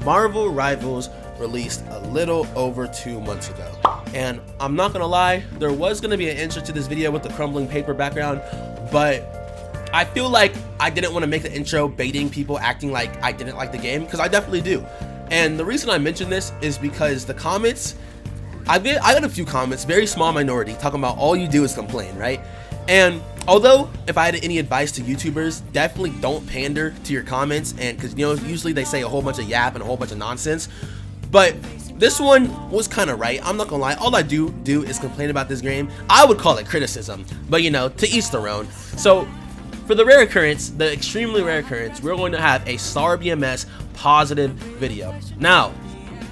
Marvel Rivals released a little over 2 months ago, and I'm not gonna lie, there was gonna be an intro to this video with the crumbling paper background, but I feel like I didn't want to make the intro baiting people acting like I didn't like the game, because I definitely do. And the reason I mention this is because the comments, I got a few comments, very small minority, talking about all you do is complain, right? And although if I had any advice to YouTubers, definitely don't pander to your comments, and because usually they say a whole bunch of yap and a whole bunch of nonsense, but this one was kind of right. I'm not gonna lie, all I do is complain about this game. I would call it criticism, but to each their own. So for the rare occurrence, the extremely rare occurrence, we're going to have a Star BMS positive video. Now,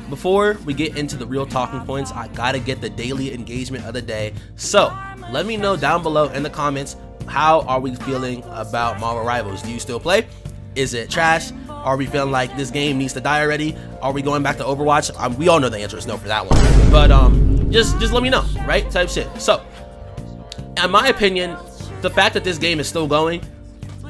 before we get into the real talking points, I gotta get the daily engagement of the day. So let me know down below in the comments, how are we feeling about Marvel Rivals? Do you still play? Is it trash? Are we feeling like this game needs to die already? Are we going back to Overwatch? We all know the answer is no for that one, but just let me know, right? Type shit. So in my opinion, the fact that this game is still going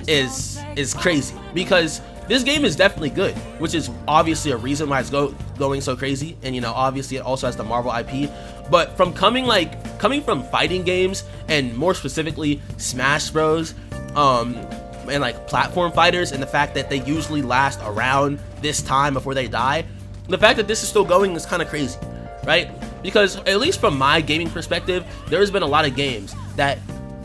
is crazy, because this game is definitely good, which is obviously a reason why it's going so crazy. And obviously it also has the Marvel IP, but from coming from fighting games, and more specifically Smash Bros, and like platform fighters, and the fact that they usually last around this time before they die, the fact that this is still going is kind of crazy, right? Because at least from my gaming perspective, there's been a lot of games that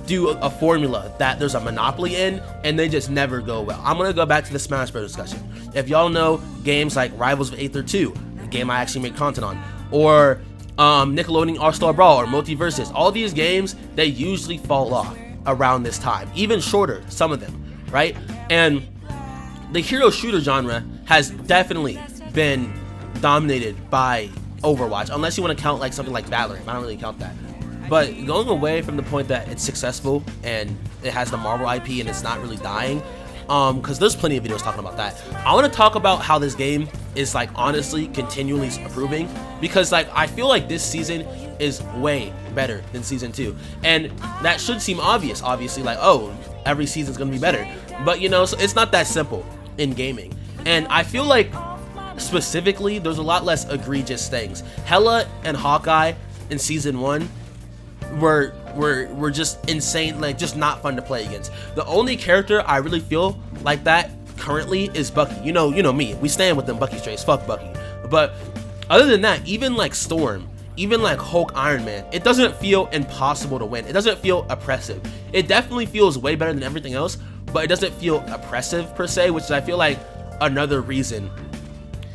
do a formula that there's a monopoly in, and they just never go well. I'm gonna go back to the Smash Bros discussion. If y'all know games like Rivals of Aether 2, a game I actually made content on, or Nickelodeon All-Star Brawl or Multiversus, all these games, they usually fall off around this time, even shorter, some of them, right? And the hero shooter genre has definitely been dominated by Overwatch, unless you want to count like something like Valorant. I don't really count that. But going away from the point that it's successful and it has the Marvel IP and it's not really dying, because there's plenty of videos talking about that, I want to talk about how this game is like honestly continually improving, because like I feel like this season is way better than season 2, and that should seem obvious, obviously, like, oh, every season's gonna be better, but so it's not that simple in gaming. And I feel like specifically there's a lot less egregious things. Hela and Hawkeye in season 1 were just insane, like just not fun to play against. The only character I really feel like that currently is Bucky. You know me, we stand with them Bucky strays, fuck Bucky. But other than that, even like Storm, even like Hulk, Iron Man, it doesn't feel impossible to win. It doesn't feel oppressive. It definitely feels way better than everything else, but it doesn't feel oppressive per se, which is, I feel like, another reason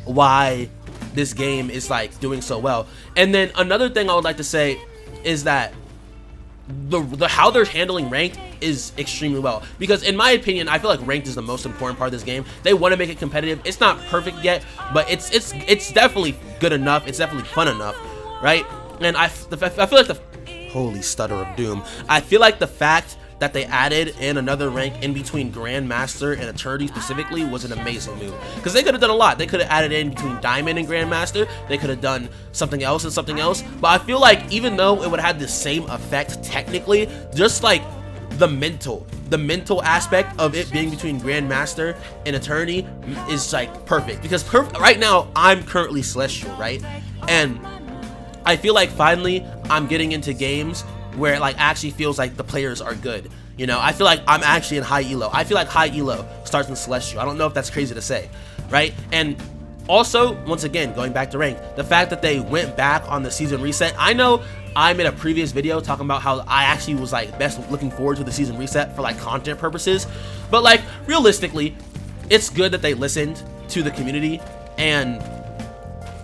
why this game is like doing so well. And then another thing I would like to say is that the how they're handling ranked is extremely well, because in my opinion, I feel like ranked is the most important part of this game. They want to make it competitive. It's not perfect yet, but it's definitely good enough. It's definitely fun enough, right? And I feel like the holy stutter of doom, I feel like the fact that they added in another rank in between Grandmaster and Eternity specifically was an amazing move, because they could have done a lot. They could have added in between Diamond and Grandmaster. They could have done something else and something else, but I feel like even though it would have had the same effect technically, just like the mental aspect of it being between Grandmaster and Eternity is like perfect, because right now I'm currently Celestial, right? And I feel like finally I'm getting into games where it like actually feels like the players are good. I feel like I'm actually in high elo. I feel like high elo starts in Celestial. I don't know if that's crazy to say, right? And also, once again, going back to rank, the fact that they went back on the season reset. I know I made a previous video talking about how I actually was like best looking forward to the season reset for like content purposes, but like realistically, it's good that they listened to the community, and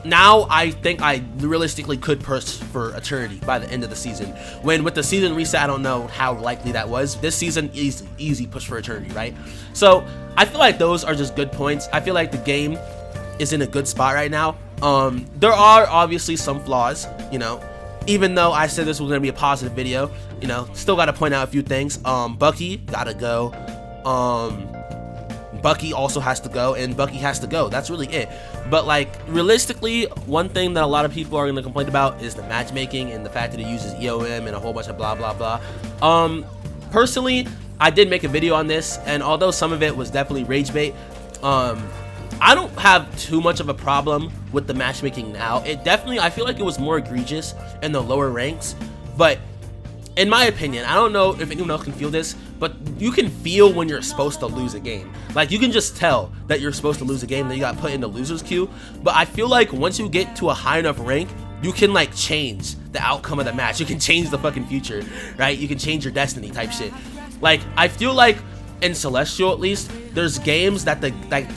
now I think I realistically could push for Eternity by the end of the season. When with the season reset, I don't know how likely that was. This season, easy push for Eternity, right? So I feel like those are just good points. I feel like the game is in a good spot right now. There are obviously some flaws, even though I said this was going to be a positive video, still got to point out a few things. Bucky gotta go. Bucky also has to go, and Bucky has to go. That's really it. But like realistically, one thing that a lot of people are going to complain about is the matchmaking and the fact that it uses EOM and a whole bunch of blah blah blah. Personally, I did make a video on this, and although some of it was definitely rage bait, I don't have too much of a problem with the matchmaking now. It definitely, I feel like it was more egregious in the lower ranks, but in my opinion, I don't know if anyone else can feel this, but you can feel when you're supposed to lose a game. Like, you can just tell that you're supposed to lose a game, that you got put in the loser's queue. But I feel like once you get to a high enough rank, you can like change the outcome of the match. You can change the fucking future, right? You can change your destiny type shit. Like, I feel like in Celestial, at least, there's games that the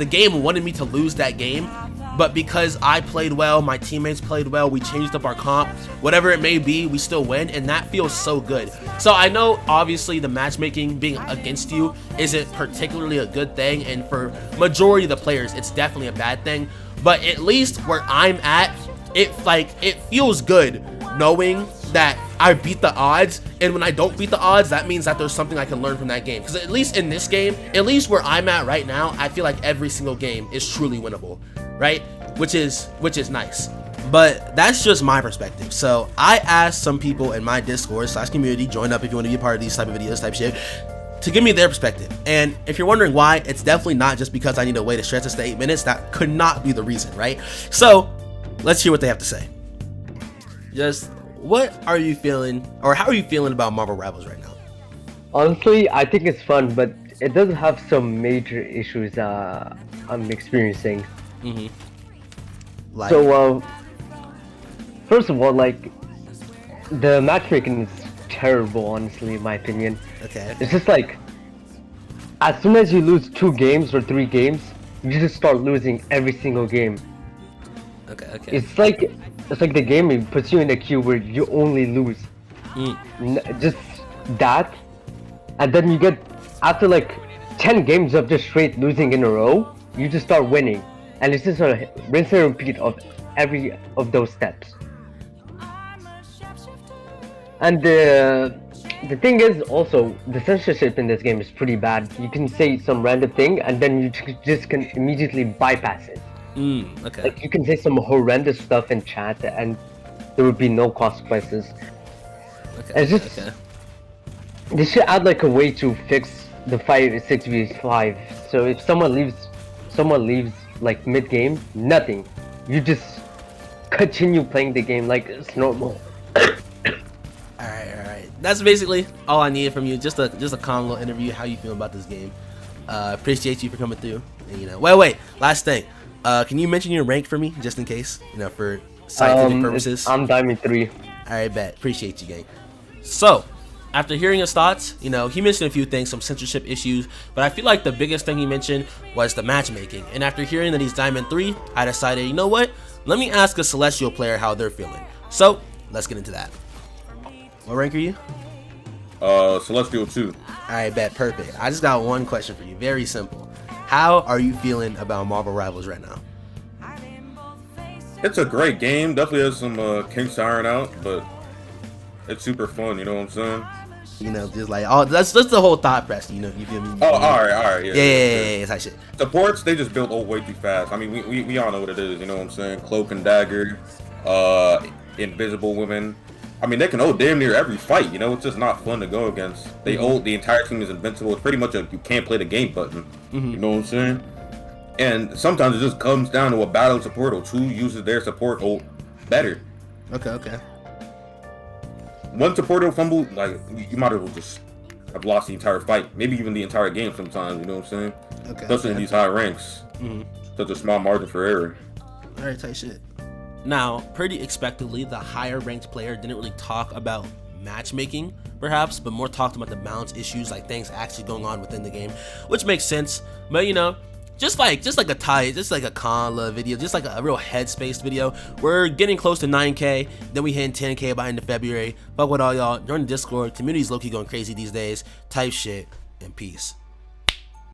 game wanted me to lose that game, but because I played well, my teammates played well, we changed up our comp, whatever it may be, we still win, and that feels so good. So I know obviously the matchmaking being against you isn't particularly a good thing, and for majority of the players it's definitely a bad thing, but at least where I'm at, it feels good knowing that I beat the odds, and when I don't beat the odds, that means that there's something I can learn from that game. Because at least in this game, at least where I'm at right now, I feel like every single game is truly winnable, right? Which is nice. But that's just my perspective. So I asked some people in my Discord/community, join up if you want to be a part of these type of videos type shit, to give me their perspective. And if you're wondering why, it's definitely not just because I need a way to stretch this to 8 minutes. That could not be the reason, right? So let's hear what they have to say. Just what are you feeling, or how are you feeling about Marvel Rivals right now? Honestly, I think it's fun, but it does have some major issues I'm experiencing. Like, So, first of all, like, the matchmaking is terrible, honestly, in my opinion. okay. It's just like, as soon as you lose 2 games or 3 games, you just start losing every single game. Okay. It's like the game puts you in a queue where you only lose. Just that, and then you get, after like 10 games of just straight losing in a row, you just start winning, and it's just a rinse and repeat of every of those steps. And the thing is also, the censorship in this game is pretty bad. You can say some random thing and then you just can immediately bypass it. Okay. Like, you can say some horrendous stuff in chat and there would be no consequences. Okay. It's just, they should add like a way to fix the 6v5. So if someone leaves like mid-game, nothing. You just continue playing the game like it's normal. Alright. That's basically all I needed from you. Just a calm little interview. How you feeling about this game? Appreciate you for coming through. And, wait. Last thing. Can you mention your rank for me, just in case? For scientific purposes. I'm Diamond 3. Alright, bet. Appreciate you, gang. So, after hearing his thoughts, he mentioned a few things, some censorship issues, but I feel like the biggest thing he mentioned was the matchmaking. And after hearing that he's Diamond 3, I decided, you know what? Let me ask a Celestial player how they're feeling. So, let's get into that. What rank are you? Celestial 2. Alright, bet. Perfect. I just got one question for you. Very simple. How are you feeling about Marvel Rivals right now? It's a great game. Definitely has some kinks to iron out, but it's super fun. You know what I'm saying? Just like, oh, that's just the whole thought press. You feel me? Oh, all right, yeah. Yeah, that shit. Supports, they just build way too fast. I mean, we all know what it is. You know what I'm saying? Cloak and Dagger, Invisible Women. I mean, they can hold damn near every fight. It's just not fun to go against. They hold the entire team is invincible. It's pretty much a you can't play the game button. You know what I'm saying? And sometimes it just comes down to a battle of support or who uses their support better. Okay. One support will fumble, like, you might as well just have lost the entire fight, maybe even the entire game sometimes. You know what I'm saying? Okay. Especially in these high ranks, such a small margin for error. All right, tight shit. Now, pretty expectedly, the higher ranked player didn't really talk about matchmaking, perhaps, but more talked about the balance issues, like things actually going on within the game, which makes sense. But just like a Conla video, just like a real headspace video. We're getting close to 9K, then we hitting 10K by end of February. Fuck with all y'all. Join the Discord. Community's low-key going crazy these days. Type shit and peace.